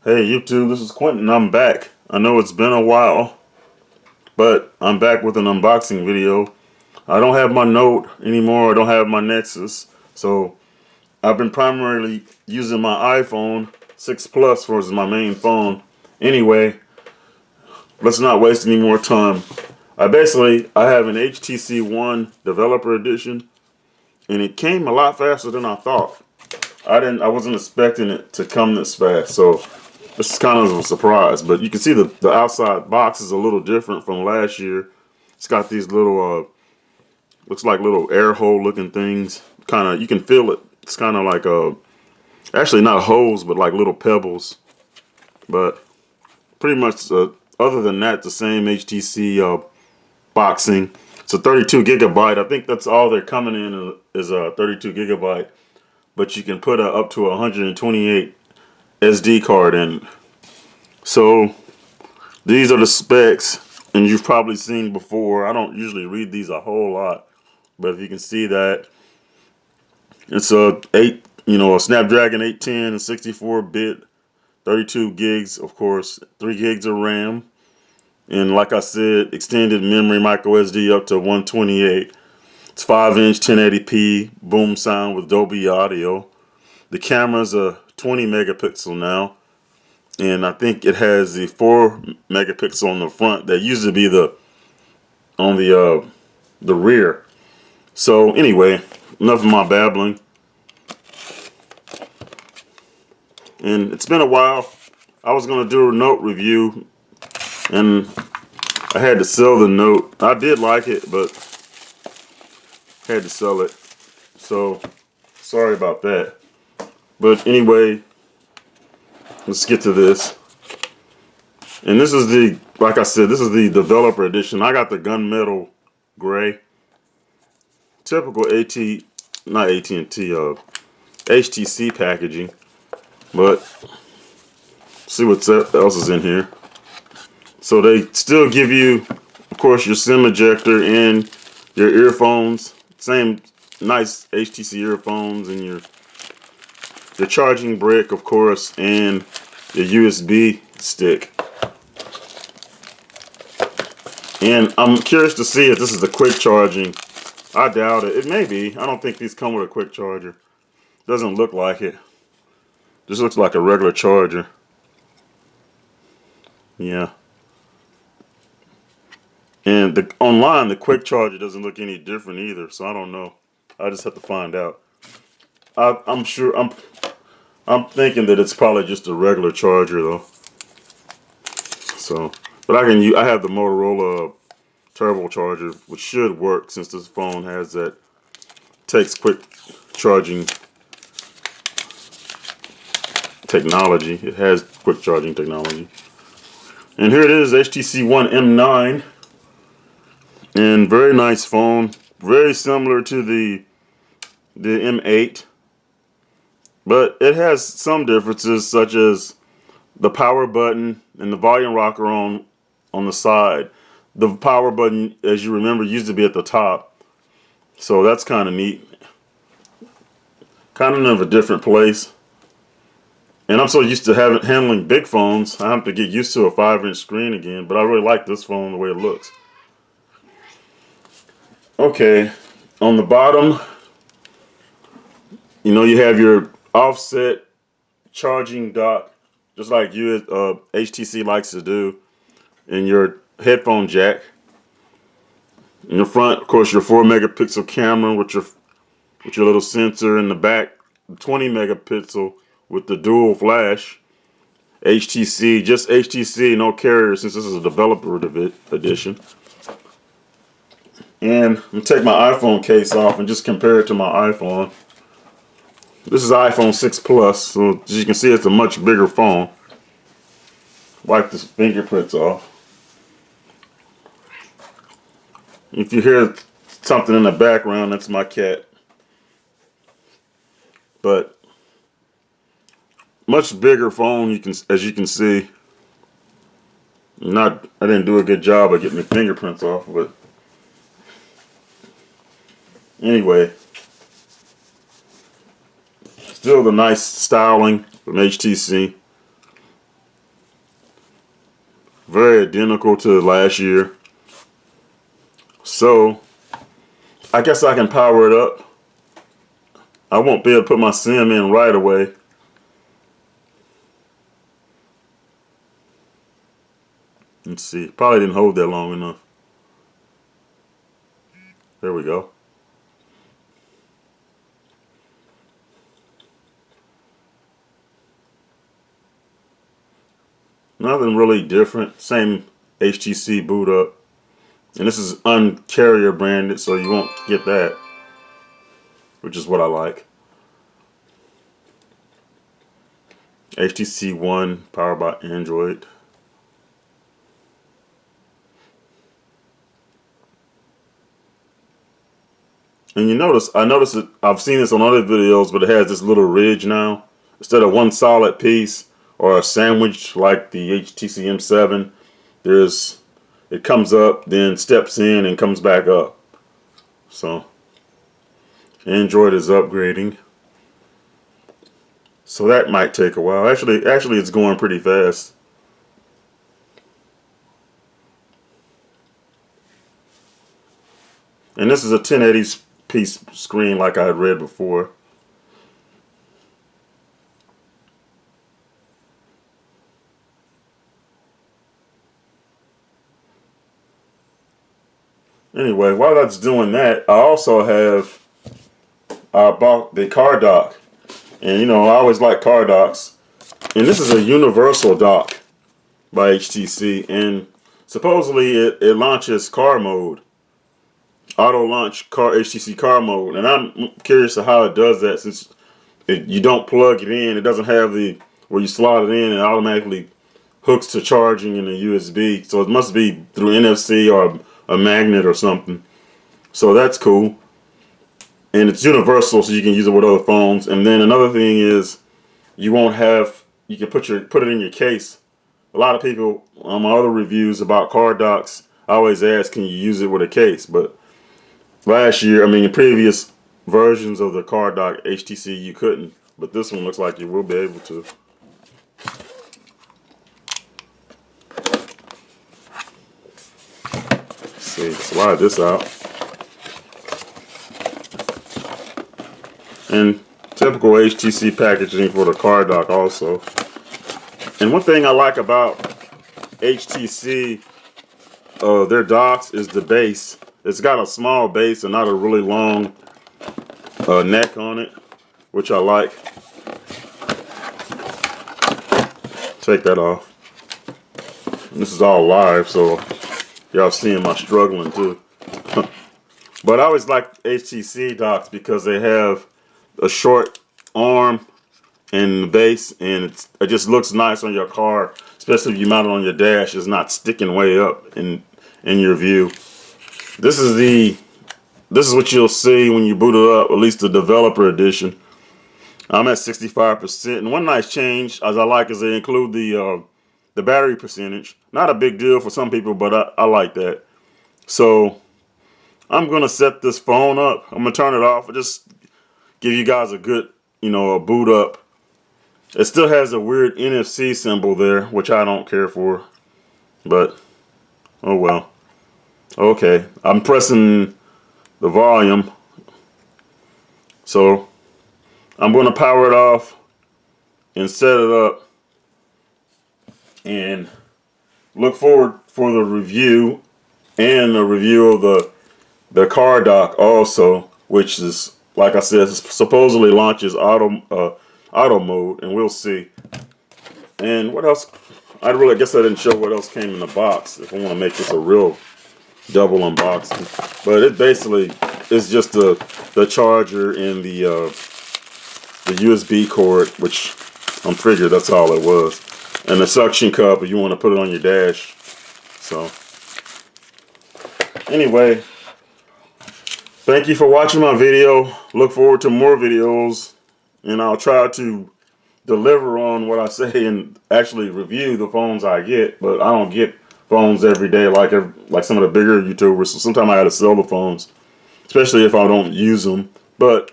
Hey YouTube, this is Quentin. I'm back. I know it's been a while, but I'm back with an unboxing video. I don't have my Note anymore. I don't have my Nexus. So I've been primarily using my iPhone 6 Plus for as my main phone. Anyway, let's not waste any more time. I have an HTC One Developer Edition, and it came a lot faster than I thought. I wasn't expecting it to come this fast, so this is kind of a surprise. But you can see the outside box is a little different from last year. It's got these little looks like little air hole looking things. Kind of, you can feel it. It's kind of like actually not holes, but like little pebbles. But pretty much other than that, the same HTC boxing. It's a 32 gigabyte. I think that's all they're coming in is a 32 gigabyte. But you can put up to 128 SD card in. So these are the specs, and you've probably seen before. I don't usually read these a whole lot, but if you can see that it's a Snapdragon 810 and 64-bit, 32 gigs, of course, 3 gigs of RAM, and like I said, extended memory micro SD up to 128. It's 5-inch 1080p boom sound with Dolby Audio. The camera's a 20 megapixel now, and I think it has the 4 megapixel on the front that used to be on the rear. So anyway, enough of my babbling. And it's been a while. I was gonna do a Note review, and I had to sell the Note. I did like it, but had to sell it. So sorry about that. But anyway, let's get to this. And this is like I said, this is the developer edition. I got the gunmetal gray. Typical HTC packaging. But see what else is in here. So they still give you, of course, your SIM ejector and your earphones. Same nice HTC earphones, and your charging brick, of course, and your USB stick. And I'm curious to see if this is the quick charging. I doubt it. It may be. I don't think these come with a quick charger. Doesn't look like it. Just looks like a regular charger. Yeah. And online, the quick charger doesn't look any different either. So I don't know. I just have to find out. I'm sure. I'm thinking that it's probably just a regular charger though. So, but I have the Motorola turbo charger, which should work since this phone has that takes quick charging technology. It has quick charging technology. And here it is, HTC One M9, and very nice phone, very similar to the M8, but it has some differences, such as the power button and the volume rocker on the side. The power button, as you remember, used to be at the top, so that's kind of neat. Kind of a different place. And I'm so used to handling big phones, I have to get used to a 5-inch screen again, but I really like this phone the way it looks. Okay, on the bottom, you have your offset charging dock, just like HTC likes to do, and your headphone jack. In the front, of course, your 4 megapixel camera with your little sensor. In the back, 20 megapixel with the dual flash. HTC, just HTC, no carrier, since this is a developer edition. And I'm gonna take my iPhone case off and just compare it to my iPhone. This is iPhone 6 Plus, so as you can see, it's a much bigger phone. Wipe the fingerprints off. If you hear something in the background, that's my cat. But much bigger phone, as you can see. I didn't do a good job of getting the fingerprints off, but anyway, still the nice styling from HTC. very identical to last year. So I guess I can power it up. I won't be able to put my SIM in right away. Let's see. Probably didn't hold that long enough. There we go. Nothing really different. Same HTC boot up. And this is uncarrier branded, so you won't get that, which is what I like. HTC One powered by Android. And you notice, I noticed it, I've seen this on other videos, but it has this little ridge now. Instead of one solid piece or a sandwich like the HTC M7, it comes up, then steps in and comes back up. So Android is upgrading. So that might take a while. Actually it's going pretty fast. And this is a 1080p screen like I had read before. Anyway, while that's doing that, I also have, I bought the car dock. And you know, I always like car docks. And this is a universal dock by HTC. And supposedly it launches car mode. Auto launch HTC car mode. And I'm curious to how it does that, since you don't plug it in. It doesn't have where you slot it in and it automatically hooks to charging in the USB. So it must be through NFC or a magnet or something. So that's cool. And it's universal, so you can use it with other phones. And then another thing is, you can put it in your case. A lot of people on my other reviews about car docks, I always ask, can you use it with a case? But last year, in previous versions of the car dock HTC, you couldn't. But this one looks like you will be able to. See, slide this out. And typical HTC packaging for the car dock also. And one thing I like about HTC, their docks, is the base. It's got a small base and not a really long neck on it, which I like. Take that off. And this is all live, so y'all seeing my struggling too. But I always like HTC docks because they have a short arm and the base, and it just looks nice on your car, especially if you mount it on your dash. It's not sticking way up in your view. This is what you'll see when you boot it up, at least the developer edition. I'm at 65%, and one nice change as I like is they include the battery percentage. Not a big deal for some people, but I like that. So I'm gonna set this phone up. I'm gonna turn it off. Just give you guys a good, a boot up. It still has a weird NFC symbol there, which I don't care for, but oh well. Okay, I'm pressing the volume, so I'm going to power it off and set it up and look forward for the review and a review of the car dock also, which is, like I said, supposedly launches auto mode, and we'll see. And what else? I guess I didn't show what else came in the box. If I want to make this a real double unboxing, but it basically is just the charger and the USB cord, which I'm figured that's all it was, and the suction cup if you want to put it on your dash. So anyway, thank you for watching my video. Look forward to more videos, and I'll try to deliver on what I say and actually review the phones I get. But I don't get phones every day like some of the bigger YouTubers, so sometimes I gotta sell the phones, especially if I don't use them. But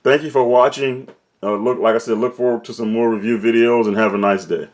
thank you for watching. Like I said, look forward to some more review videos, and have a nice day.